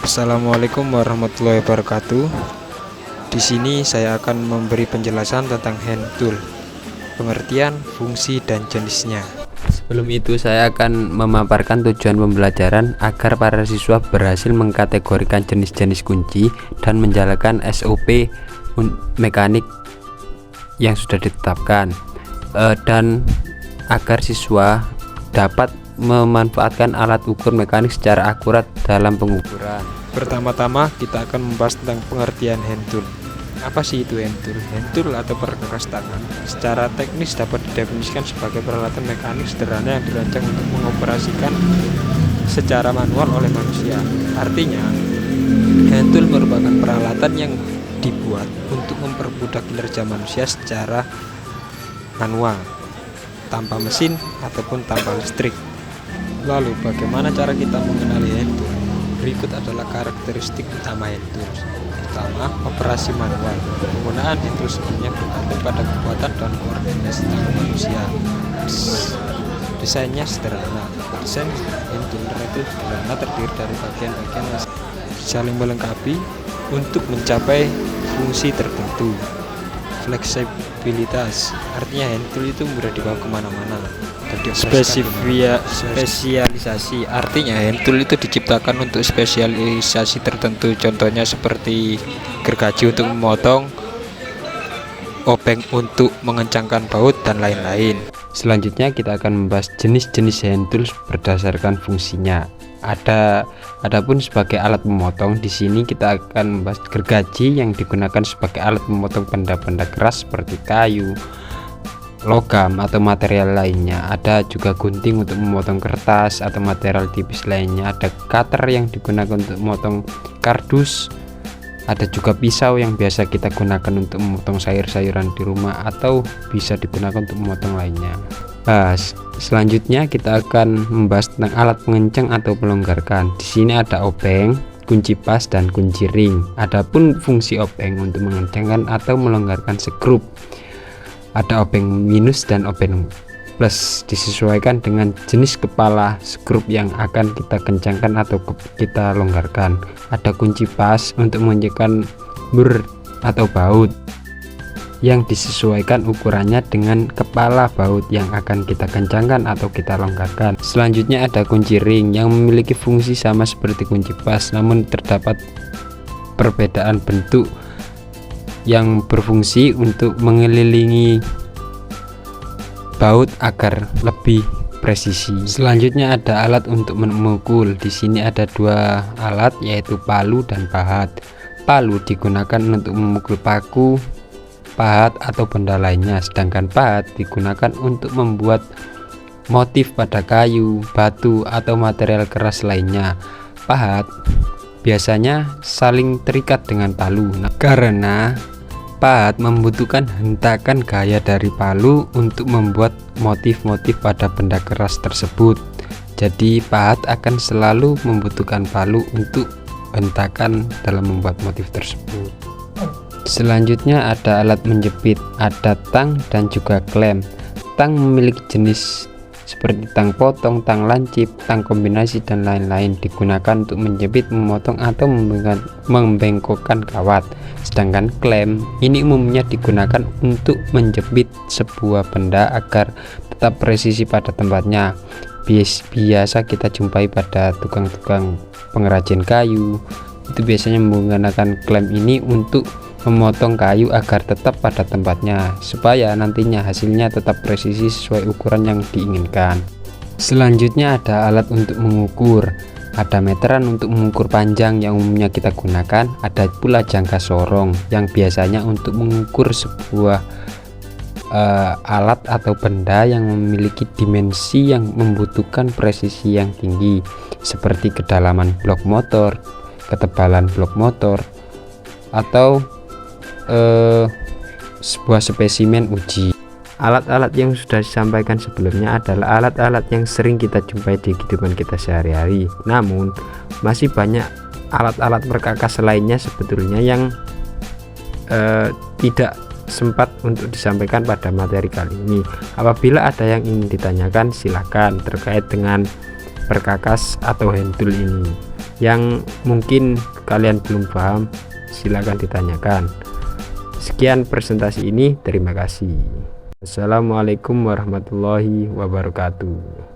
Assalamualaikum warahmatullahi wabarakatuh. Di sini saya akan memberi penjelasan tentang hand tool, pengertian, fungsi, dan jenisnya. Sebelum itu saya akan memaparkan tujuan pembelajaran agar para siswa berhasil mengkategorikan jenis-jenis kunci dan menjalankan SOP mekanik yang sudah ditetapkan, dan agar siswa dapat memanfaatkan alat ukur mekanik secara akurat dalam pengukuran. Pertama-tama kita akan membahas tentang pengertian hand tool. Apa sih itu hand tool? Hand tool atau perkakas tangan secara teknis dapat didefinisikan sebagai peralatan mekanik sederhana yang dirancang untuk mengoperasikan secara manual oleh manusia. Artinya, hand tool merupakan peralatan yang dibuat untuk mempermudah kinerja manusia secara manual, tanpa mesin ataupun tanpa listrik. Lalu bagaimana cara kita mengenali hand tool? Berikut adalah karakteristik utama hand tool. Pertama, operasi manual. Penggunaan hand tool sebenarnya bergantung pada kekuatan dan koordinasi tangan manusia. Desainnya sederhana. Desain hand tool relatif sederhana, terdiri dari bagian-bagian yang saling melengkapi untuk mencapai fungsi tertentu. Fleksibilitas, artinya hand tool itu mudah dibawa kemana-mana. Spesialisasi, artinya hand tool itu diciptakan untuk spesialisasi tertentu, contohnya seperti gergaji untuk memotong, obeng untuk mengencangkan baut, dan lain-lain. Selanjutnya kita akan membahas jenis-jenis hand tools berdasarkan fungsinya. Adapun sebagai alat memotong, di sini kita akan membahas gergaji yang digunakan sebagai alat memotong benda-benda keras seperti kayu, logam atau material lainnya. Ada juga gunting untuk memotong kertas atau material tipis lainnya. Ada cutter yang digunakan untuk memotong kardus. Ada juga pisau yang biasa kita gunakan untuk memotong sayur-sayuran di rumah atau bisa digunakan untuk memotong lainnya. Selanjutnya kita akan membahas tentang alat pengencang atau pelonggarkan. Di sini ada obeng, kunci pas, dan kunci ring. Adapun fungsi obeng untuk mengencangkan atau melonggarkan skrup. Ada obeng minus dan obeng plus, disesuaikan dengan jenis kepala skrup yang akan kita kencangkan atau kita longgarkan. Ada kunci pas untuk mengencangkan bur atau baut yang disesuaikan ukurannya dengan kepala baut yang akan kita kencangkan atau kita longgarkan. Selanjutnya ada kunci ring yang memiliki fungsi sama seperti kunci pas, namun terdapat perbedaan bentuk yang berfungsi untuk mengelilingi baut agar lebih presisi. Selanjutnya ada alat untuk memukul. Di sini ada dua alat, yaitu palu dan pahat. Palu digunakan untuk memukul paku, pahat atau benda lainnya, sedangkan pahat digunakan untuk membuat motif pada kayu, batu atau material keras lainnya. Pahat biasanya saling terikat dengan palu, karena pahat membutuhkan hentakan gaya dari palu untuk membuat motif-motif pada benda keras tersebut. Jadi pahat akan selalu membutuhkan palu untuk hentakan dalam membuat motif tersebut. Selanjutnya ada alat menjepit, ada tang dan juga klem. Tang memiliki jenis seperti tang potong, tang lancip, tang kombinasi, dan lain-lain, digunakan untuk menjepit, memotong, atau membengkokkan kawat. Sedangkan klem ini umumnya digunakan untuk menjepit sebuah benda agar tetap presisi pada tempatnya. Biasa kita jumpai pada tukang-tukang pengrajin kayu, itu biasanya menggunakan klem ini untuk memotong kayu agar tetap pada tempatnya, supaya nantinya hasilnya tetap presisi sesuai ukuran yang diinginkan. Selanjutnya ada alat untuk mengukur. Ada meteran untuk mengukur panjang yang umumnya kita gunakan. Ada pula jangka sorong yang biasanya untuk mengukur sebuah alat atau benda yang memiliki dimensi yang membutuhkan presisi yang tinggi, seperti kedalaman blok motor, ketebalan blok motor, atau sebuah spesimen uji. Alat-alat yang sudah disampaikan sebelumnya adalah alat-alat yang sering kita jumpai di kehidupan kita sehari-hari. Namun masih banyak alat-alat perkakas lainnya sebetulnya yang tidak sempat untuk disampaikan pada materi kali ini. Apabila ada yang ingin ditanyakan, silakan terkait dengan perkakas atau hand tool ini. yang mungkin kalian belum paham, silakan ditanyakan. Sekian presentasi ini, terima kasih. Assalamualaikum warahmatullahi wabarakatuh.